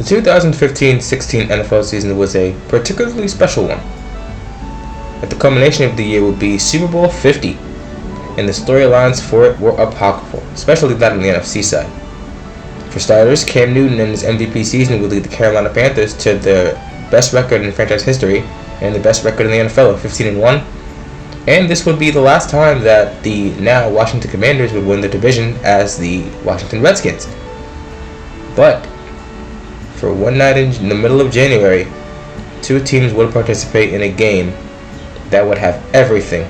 The 2015-16 NFL season was a particularly special one. At the culmination of the year would be Super Bowl 50, and the storylines for it were apocryphal, especially that on the NFC side. For starters, Cam Newton and his MVP season would lead the Carolina Panthers to their best record in franchise history and the best record in the NFL of 15-1, and this would be the last time that the now Washington Commanders would win the division as the Washington Redskins. But for one night in the middle of January, two teams would participate in a game that would have everything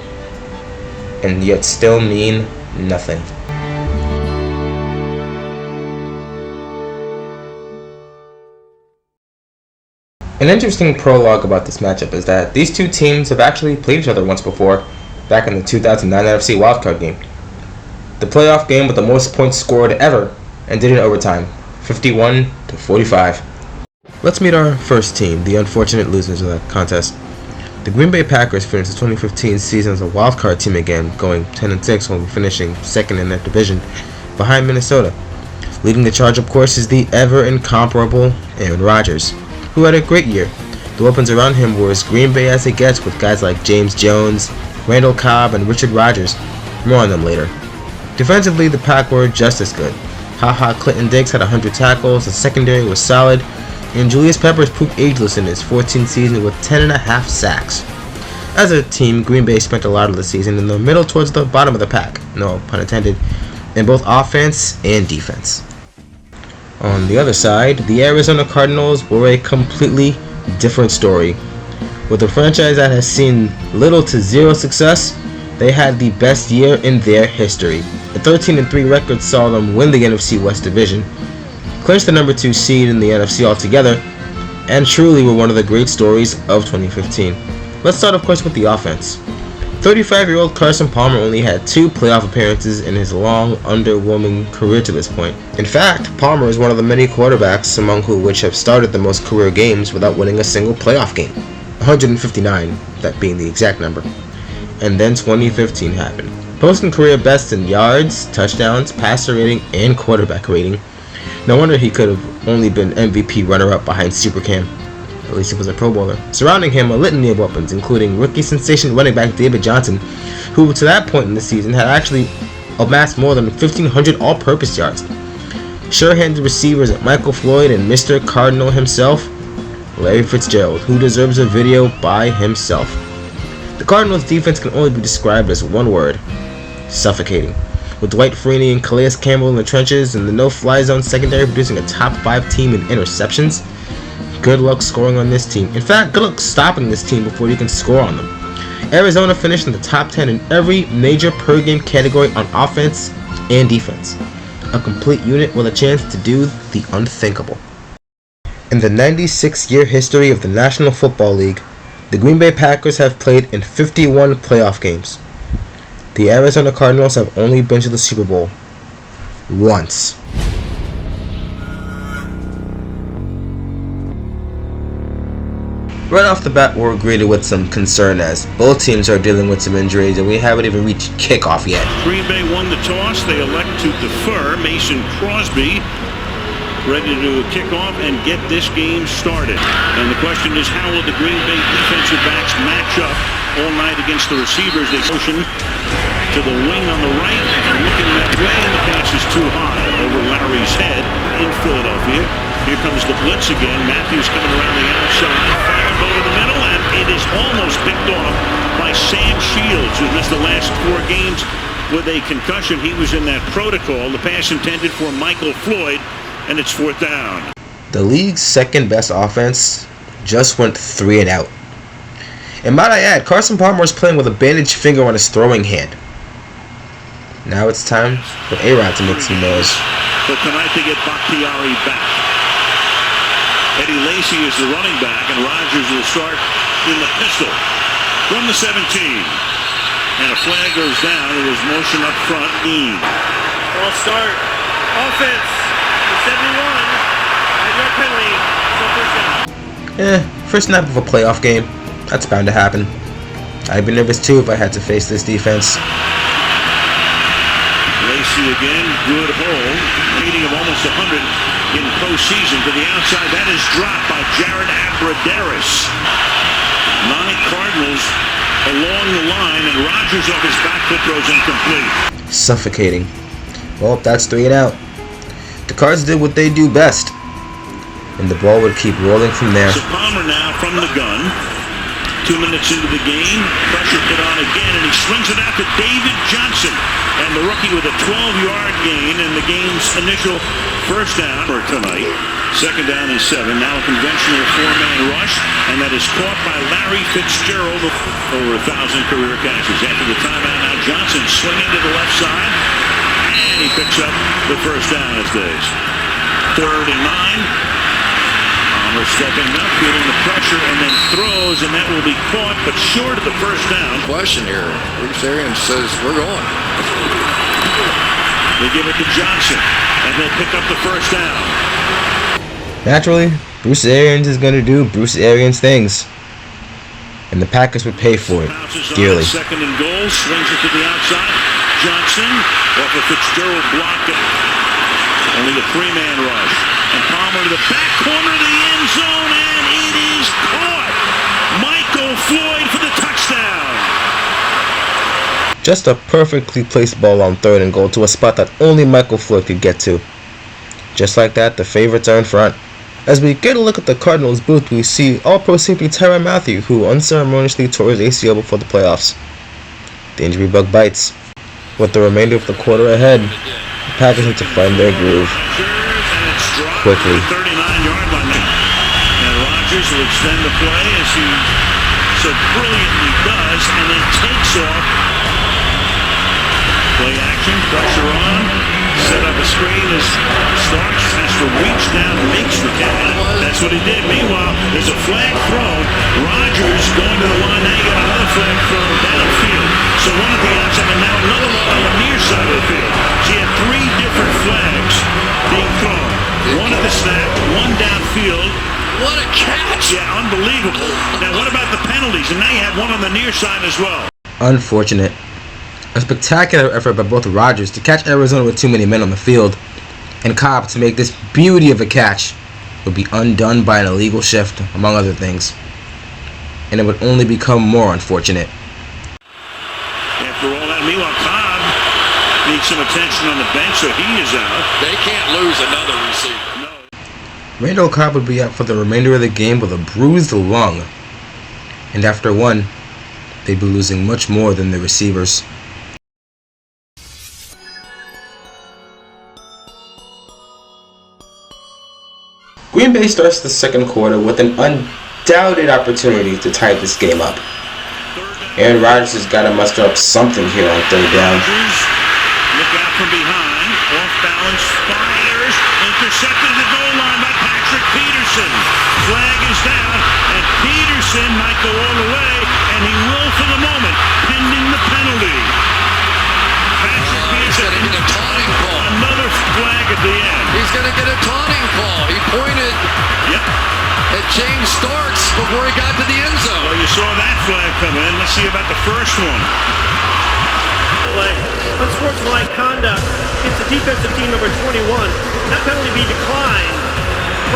and yet still mean nothing. An interesting prologue about this matchup is that these two teams have actually played each other once before, back in the 2009 NFC wildcard game. The playoff game with the most points scored ever ended in overtime, 51-45. Let's meet our first team, the unfortunate losers of that contest. The Green Bay Packers finished the 2015 season as a wildcard team again, going 10-6 while finishing second in that division, behind Minnesota. Leading the charge, of course, is the ever-incomparable Aaron Rodgers, who had a great year. The weapons around him were as Green Bay as it gets, with guys like James Jones, Randall Cobb, and Richard Rodgers. More on them later. Defensively, the Pack were just as good. Clinton Diggs had 100 tackles, the secondary was solid, and Julius Peppers proved ageless in his 14th season with 10.5 sacks. As a team, Green Bay spent a lot of the season in the middle towards the bottom of the pack, no pun intended, in both offense and defense. On the other side, the Arizona Cardinals were a completely different story. With a franchise that has seen little to zero success, they had the best year in their history. A 13-3 record saw them win the NFC West Division, clinch the number 2 seed in the NFC altogether, and truly were one of the great stories of 2015. Let's start, of course, with the offense. 35-year-old Carson Palmer only had 2 playoff appearances in his long, underwhelming career to this point. In fact, Palmer is one of the many quarterbacks among which have started the most career games without winning a single playoff game. 159, that being the exact number. And then 2015 happened. Posting career bests in yards, touchdowns, passer rating, and quarterback rating. No wonder he could have only been MVP runner-up behind Super Cam. At least he was a Pro Bowler. Surrounding him, a litany of weapons, including rookie sensation running back David Johnson, who to that point in the season had actually amassed more than 1,500 all-purpose yards. Sure-handed receivers at Michael Floyd and Mr. Cardinal himself, Larry Fitzgerald, who deserves a video by himself. The Cardinals' defense can only be described as one word: suffocating. With Dwight Freeney and Calais Campbell in the trenches and the no-fly zone secondary producing a top 5 team in interceptions, good luck scoring on this team. In fact, good luck stopping this team before you can score on them. Arizona finished in the top 10 in every major per-game category on offense and defense. A complete unit with a chance to do the unthinkable. In the 96-year history of the National Football League, the Green Bay Packers have played in 51 playoff games. The Arizona Cardinals have only been to the Super Bowl once. Right off the bat, we're greeted with some concern as both teams are dealing with some injuries and we haven't even reached kickoff yet. Green Bay won the toss. They elect to defer. Mason Crosby ready to kick off and get this game started. And the question is, how will the Green Bay defensive backs match up all night against the receivers? They motion to the wing on the right and looking that way, and the pass is too high over Larry's head in Philadelphia. Here comes the blitz again. Matthews coming around the outside, firing over the middle, and it is almost picked off by Sam Shields, who missed the last 4 games with a concussion. He was in that protocol. The pass intended for Michael Floyd, and it's 4th down. The league's second best offense just went 3 and out. And might I add, Carson Palmer is playing with a bandaged finger on his throwing hand. Now it's time for A-Rod to make some noise. But tonight they get Bakhtiari back. Eddie Lacy is the running back, and Rodgers will start in the pistol from the 17. And a flag goes down. It was motion up front. Ball start. Offense. 71. High penalty. So first down. First snap of a playoff game. That's bound to happen. I'd be nervous too if I had to face this defense. Lacy again, good hold. Rating of almost 100 in postseason to the outside. That Adaris. 9 Cardinals along the line, and Rodgers off his back foot throws incomplete. Suffocating. Well, that's 3 and out. The Cards did what they do best, and the ball would keep rolling from there. So Palmer now from the gun. 2 minutes into the game, pressure put on again, and he swings it out to David Johnson. And the rookie with a 12-yard gain in the game's initial first down for tonight. 2nd down and 7. Now a conventional 4-man rush, and that is caught by Larry Fitzgerald. Over 1,000 career catches. After the timeout, now Johnson swinging to the left side, and he picks up the first down as days. 3rd and 9. Palmer stepping up, feeling the pressure, and then throws, and that will be caught, but short of the first down. Question here. Bruce Arians says, we're going. They give it to Johnson, and he'll pick up the first down. Naturally, Bruce Arians is going to do Bruce Arians things, and the Packers would pay for it dearly. 2nd and goal, swings it to the outside. Johnson, off a Fitzgerald block. Only a 3-man rush. And Palmer to the back corner of the end zone, and it is caught. Michael Floyd for the touchdown. Just a perfectly placed ball on 3rd and goal to a spot that only Michael Floyd could get to. Just like that, the favorites are in front. As we get a look at the Cardinals booth, we see All-Pro safety Tyrann Mathieu, who unceremoniously tore his ACL before the playoffs. The injury bug bites. With the remainder of the quarter ahead, the Packers need to find their groove quickly. 39-yard line now. And Rodgers will extend the play as he so brilliantly does, and then takes off. Play action, pressure on. Set up a screen as Starks has to reach down and makes the catch. That's what he did. Meanwhile, there's a flag thrown. Rodgers going to the line. Now you got another flag thrown downfield. So one at the outside and now another one on the near side of the field. So you had 3 different flags being thrown. One at the snap, one downfield. What a catch! Yeah, unbelievable. Now what about the penalties? And now you have one on the near side as well. Unfortunate. A spectacular effort by both Rodgers to catch Arizona with too many men on the field, and Cobb to make this beauty of a catch would be undone by an illegal shift, among other things. And it would only become more unfortunate. After all that, meanwhile, Cobb needs some attention on the bench, so he is out. They can't lose another receiver. No. Randall Cobb would be out for the remainder of the game with a bruised lung. And after one, they'd be losing much more than the receivers. Green Bay starts the 2nd quarter with an undoubted opportunity to tie this game up. Aaron Rodgers has got to muster up something here on 3rd down. Look out from behind. Off balance, fires. Intercepted at the goal line by Patrick Peterson. Flag is down, and Peterson might go all the way, and he will for the moment, pending the penalty. Patrick Peterson. He's going to get a taunting call. Another flag at the end. He's going to get a taunting call. He pointed at James Starks before he got to the end zone. Well, you saw that flag come in. Let's see about the first one. Unsportsmanlike conduct against the defensive team number 21. That penalty be declined.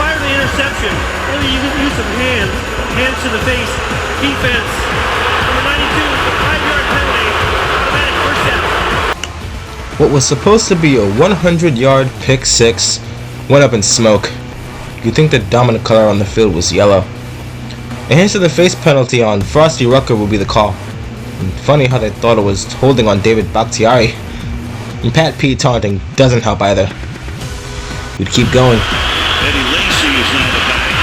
Prior to the interception, only use of hands to the face, defense. Number 92, the 5-yard penalty, automatic first down. What was supposed to be a 100-yard pick 6 went up in smoke. You'd think the dominant color on the field was yellow. A hands to the face penalty on Frosty Rucker would be the call. And funny how they thought it was holding on David Bakhtiari. And Pat P taunting doesn't help either. We'd keep going. Eddie Lacy is now the back,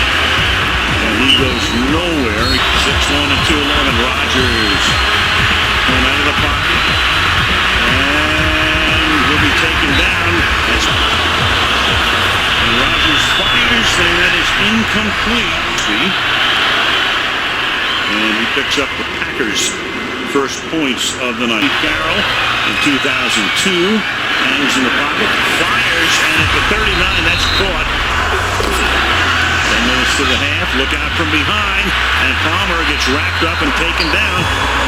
and he goes nowhere. 6'1" and 211. Rodgers going out of the pocket, and will be taken down. And Rodgers fires, and that is incomplete. And he picks up the Packers' first points of the night. Carroll in 2002 hangs in the pocket, fires, and at the 39, that's caught. 10 minutes to the half, look out from behind, and Palmer gets wrapped up and taken down,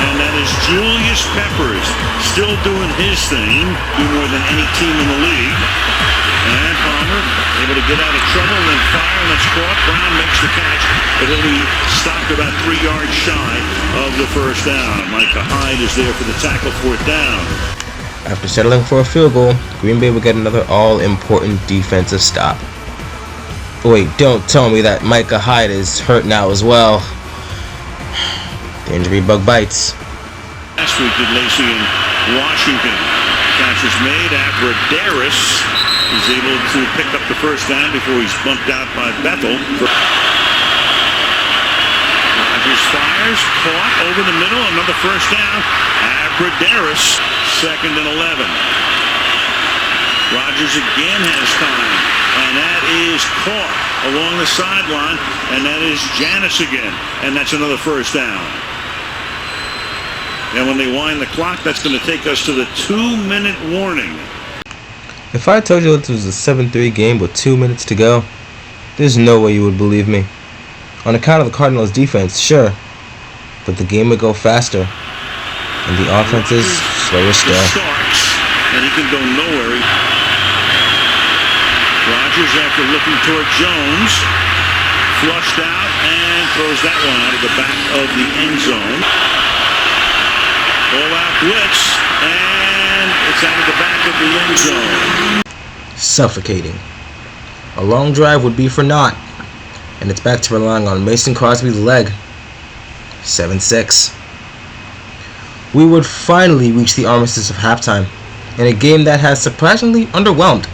and that is Julius Peppers, still doing his thing, do more than any team in the league. And Palmer able to get out of trouble and then fire, and it's caught. Brown makes the catch. but he'll be stopped about 3 yards shy of the first down. Micah Hyde is there for the tackle, 4th down. After settling for a field goal, Green Bay will get another all-important defensive stop. Wait, don't tell me that Micah Hyde is hurt now as well. The injury bug bites. Last week did Lacey in Washington. Catch is made. Abradaris is able to pick up the first down before he's bumped out by Bethel. Rodgers fires, caught over the middle, another first down. Abradaris, 2nd and 11. Rodgers again has time, and that is caught along the sideline, and that is Janis again, and that's another first down. And when they wind the clock, that's going to take us to the 2-minute warning. If I told you this was a 7-3 game with 2 minutes to go, there's no way you would believe me. On account of the Cardinals' defense, sure, but the game would go faster, and the offense is slower still. Starts, and he can go nowhere. Rodgers, after looking toward Jones, flushed out and throws that one out of the back of the end zone. All-out blitz, and it's out of the back of the end zone. Suffocating. A long drive would be for naught, and it's back to relying on Mason Crosby's leg. 7-6. We would finally reach the armistice of halftime, in a game that has surprisingly underwhelmed.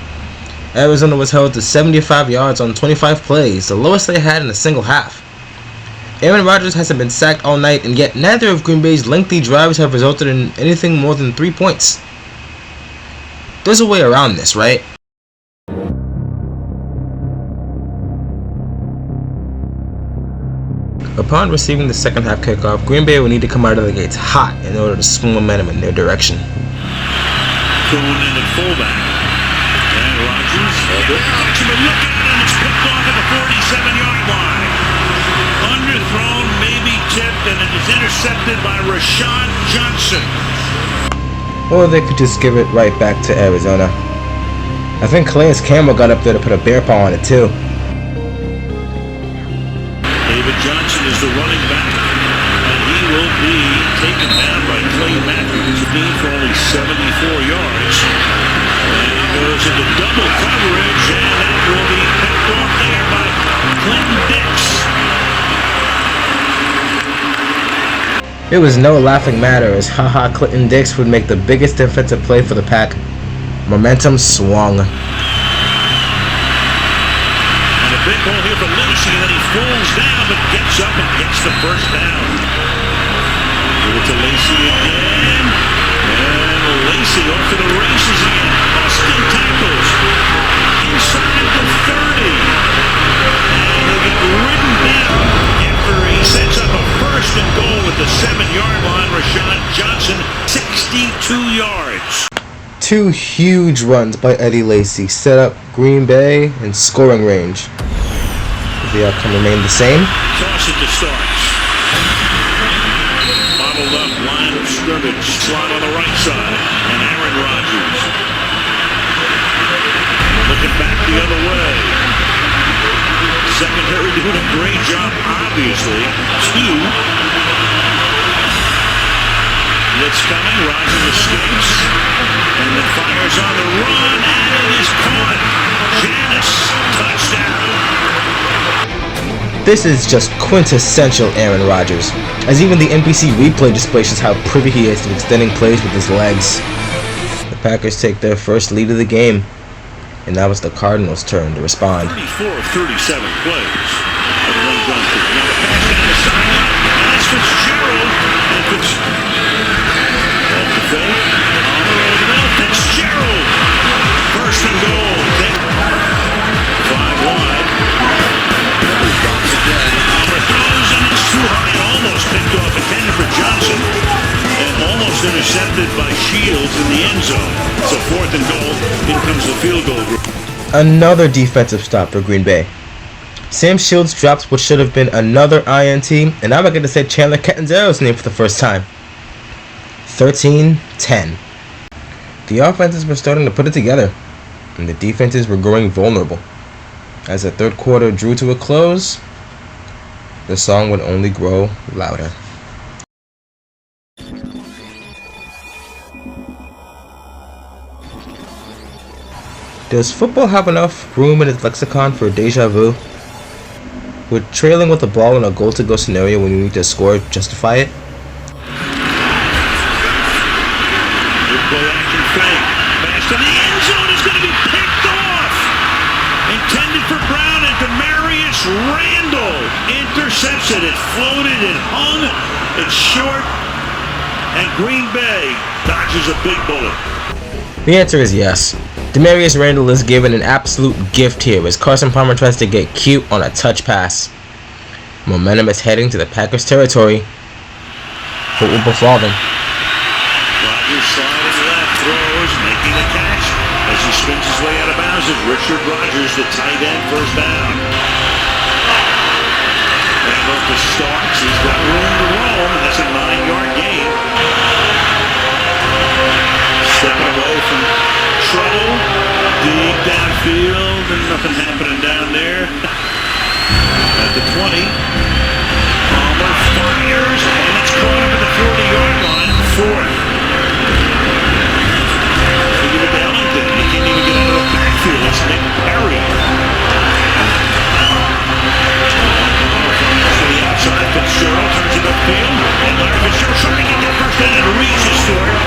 Arizona was held to 75 yards on 25 plays, the lowest they had in a single half. Aaron Rodgers hasn't been sacked all night, and yet neither of Green Bay's lengthy drives have resulted in anything more than 3 points. There's a way around this, right? Upon receiving the second half kickoff, Green Bay will need to come out of the gates hot in order to swing momentum in their direction. Thrown in at fullback. And Rodgers, look at it, and it's picked off at the 47-yard line. Underthrown, maybe tipped, and it is intercepted by Rashad Johnson. Or they could just give it right back to Arizona. I think Calais Campbell got up there to put a bear paw on it too. David Johnson is the running back, and he will be taken down by Clay Matthews, for only 74 yards. And he goes into double coverage, and that will be picked off there by Clinton Dix. It was no laughing matter as Clinton Dix would make the biggest defensive play for the Pack. Momentum swung. And a big hole here for Lacey, and then he falls down but gets up and gets the first down. Give it to Lacey again. And Lacey off to the races again. Busting tackles. Inside the 30. And he'll get ridden down after he sets up a first and goal at the 7-yard line. Rashad Johnson, 62 yards. 2 huge runs by Eddie Lacy set up Green Bay in scoring range. The outcome remained the same. Toss it to Starks. Bottled up line of scrimmage. Slot on the right side. And Aaron Rodgers. Looking back the other way. Secondary doing a great job, obviously. 2. Blitz coming. Rodgers escapes. And then fires on the run. And it is caught. Janis. Touchdown. This is just quintessential Aaron Rodgers, as even the NBC replay displays just how privy he is to extending plays with his legs. The Packers take their first lead of the game, and now it's the Cardinals' turn to respond. 34 of 37 plays. Now the pass down the sideline, and that's Fitzgerald. And off the fake, on the road, now Fitzgerald. First and goal. 5 wide. Throws, and it's too high, almost picked off, intended for Johnson, and almost intercepted by Shields in the end zone. So 4th and goal. In comes the field goal group. Another defensive stop for Green Bay. Sam Shields drops what should have been another INT, and now I get to say Chandler Catanzaro's name for the first time. 13-10. The offenses were starting to put it together, and the defenses were growing vulnerable. As the third quarter drew to a close, the song would only grow louder. Does football have enough room in its lexicon for deja vu? Would trailing with the ball in a goal-to-go scenario when you need to score justify it? Good play action fake. Pass to the end zone is going to be picked off. Intended for Brown and Demarius Randall intercepts it. It floated and hung. It's short. And Green Bay dodges a big bullet. The answer is yes. Demarius Randall is given an absolute gift here as Carson Palmer tries to get cute on a touch pass. Momentum is heading to the Packers' territory. What will befall them? Rodgers sliding left, throws, making the catch as he spins his way out of bounds. It's Richard Rodgers, the tight end, first down. Randall to Starks. He's got room to roam, and that's a 9-yard gain. Stepping away from trouble, deep downfield, and nothing happening down there. At the 20, Palmer fires, and it's caught up at the 40-yard line, fourth. Look at Ellington, he can't even get out of the backfield. It's Nick Perry. To the outside, Fitzgerald turns it upfield, and Larry Fitzgerald trying to get that first down and reaches for it.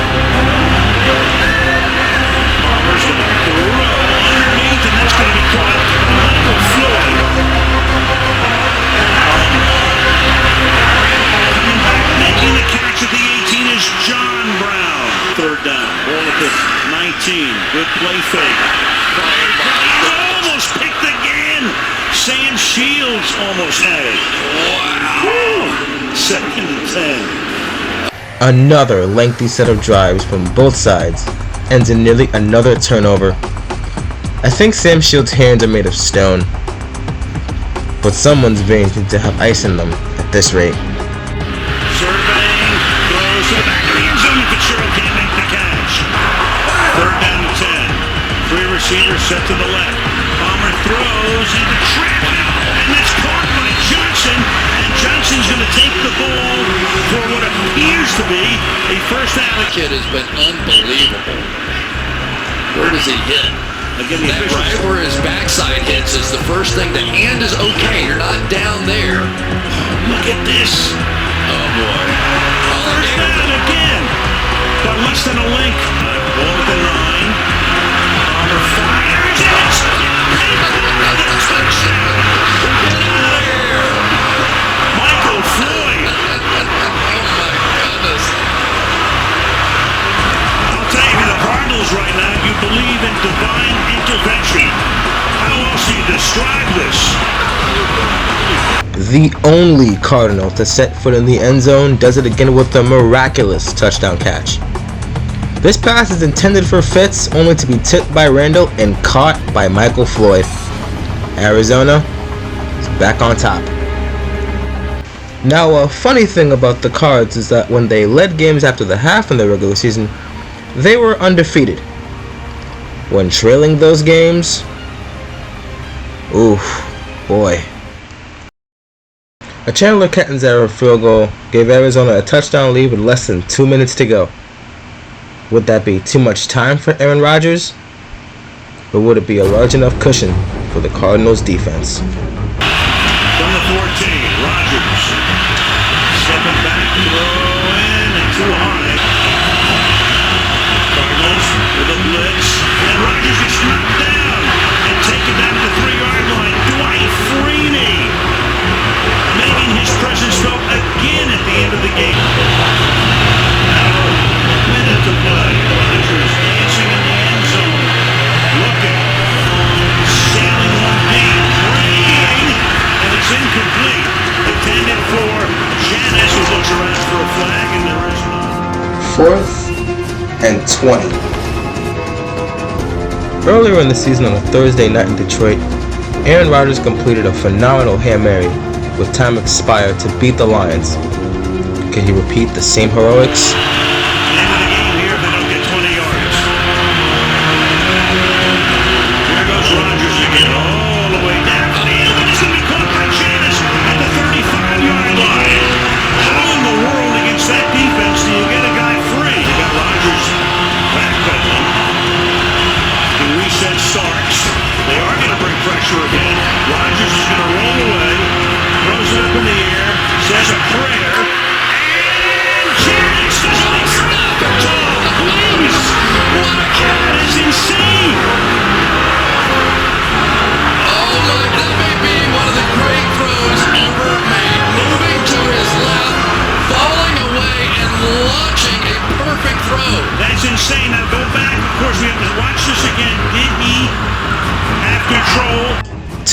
Palmer's going to throw underneath, and that's going to be caught by Michael Floyd. Coming back, making the catch at the 18 is John Brown. Third down, ball at the 19. Good play fake. Almost picked again. Sam Shields almost had it. Wow. Second and 10. Another lengthy set of drives from both sides ends in nearly another turnover. I think Sam Shields' hands are made of stone, but someone's veins need to have ice in them at this rate. Surveying, throws to the back of the end zone, Fitzgerald can't make the catch. Third down and 10. Three receivers set to the left. Palmer throws into traffic, and that's caught by Johnson. And Johnson's going to take the ball for what appears to be a first down. The kid has been unbelievable. Where does he hit? Again, that right where his backside hits is the first thing. The hand is okay. You're not down there. Look at this. Oh, boy. First down again. But less than a link. Ball at the 9. Palmer fires. And it's Michael Floyd. Oh, my goodness. I'll tell you, the Cardinals right now, you believe in divine intervention. How else do you describe this? The only Cardinal to set foot in the end zone does it again with a miraculous touchdown catch. This pass is intended for Fitz, only to be tipped by Randall and caught by Michael Floyd. Arizona is back on top. Now, a funny thing about the Cards is that when they led games after the half in the regular season, they were undefeated. When trailing those games, oof, boy. A Chandler Catanzaro field goal gave Arizona a touchdown lead with less than 2 minutes to go. Would that be too much time for Aaron Rodgers? Or would it be a large enough cushion for the Cardinals' defense? From the 14, Rodgers. Stepping back, throw in, and too high. Cardinals with a blitz, and Rodgers is knocked down and taken down to the 3-yard line. Dwight Freeney making his presence felt again at the end of the game. Now, minute to play. Rodgers dancing in the end zone, looking, sailing one deep, praying, and it's incomplete. Intended for Janis, who looks around for a flag, and there is none. 4th and 20. Earlier in the season on a Thursday night in Detroit, Aaron Rodgers completed a phenomenal Hail Mary with time expired to beat the Lions. Can he repeat the same heroics? End of the game here if they don't get 20 yards. Here goes Rodgers again, all the way down to the end, and it's going to be caught by Janis at the 35.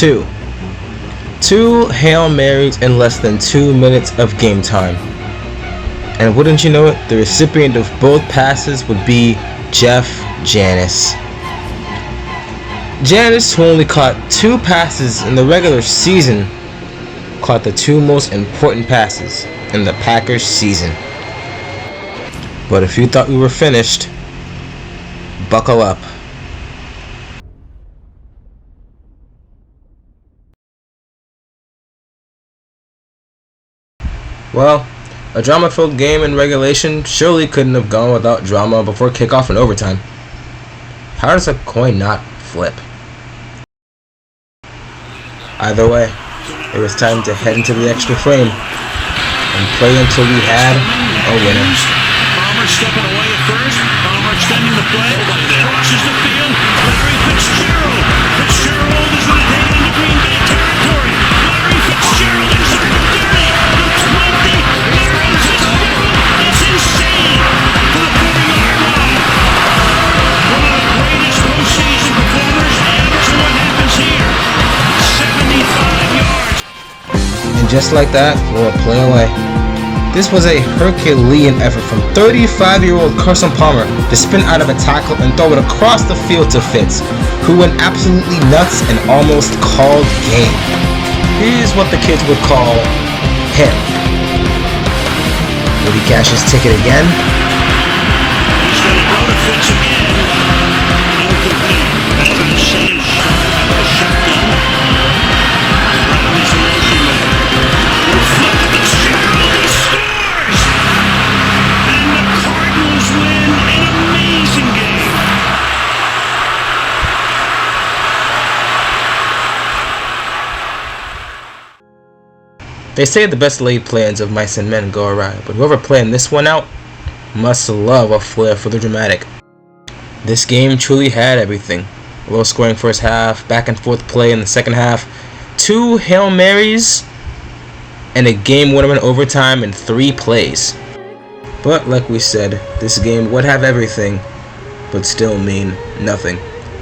2. 2 Hail Marys in less than 2 minutes of game time. And wouldn't you know it, the recipient of both passes would be Jeff Janis. Janis, who only caught 2 passes in the regular season, caught the 2 most important passes in the Packers season. But if you thought we were finished, buckle up. Well, a drama-filled game in regulation surely couldn't have gone without drama before kickoff and overtime. How does a coin not flip? Either way, it was time to head into the extra frame and play until we had a winner. Palmer stepping away at first. Palmer extending the play. Crosses the field. Larry Fitzgerald. Fitzgerald is going to take it into Green Bay territory. Larry Fitzgerald inside the 30. The 20. Larry Fitzgerald. It's insane. To the 40-yard line. One of the greatest postseason performers ever. So what happens here? 75 yards. And just like that, we're a play away. This was a Herculean effort from 35-year-old Carson Palmer to spin out of a tackle and throw it across the field to Fitz, who went absolutely nuts and almost called game. Here's what the kids would call him. Would he cash his ticket again? He's going to go to Fitz again. Incomplete. That's an insane shot. A shotgun. Brown is the motion man. Fitzgerald, he scores! And the Cardinals win an amazing game. They say the best laid plans of mice and men go awry, but whoever planned this one out must love a flair for the dramatic. This game truly had everything. A low scoring first half, back and forth play in the second half, 2 Hail Marys, and a game winner in overtime in 3 plays. But like we said, this game would have everything, but still mean nothing.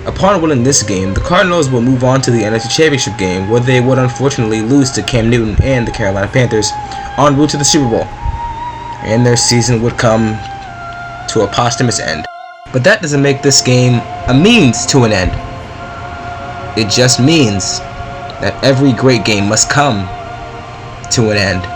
Upon winning this game, the Cardinals will move on to the NFC Championship game, where they would unfortunately lose to Cam Newton and the Carolina Panthers en route to the Super Bowl, and their season would come to a posthumous end. But that doesn't make this game a means to an end. It just means that every great game must come to an end.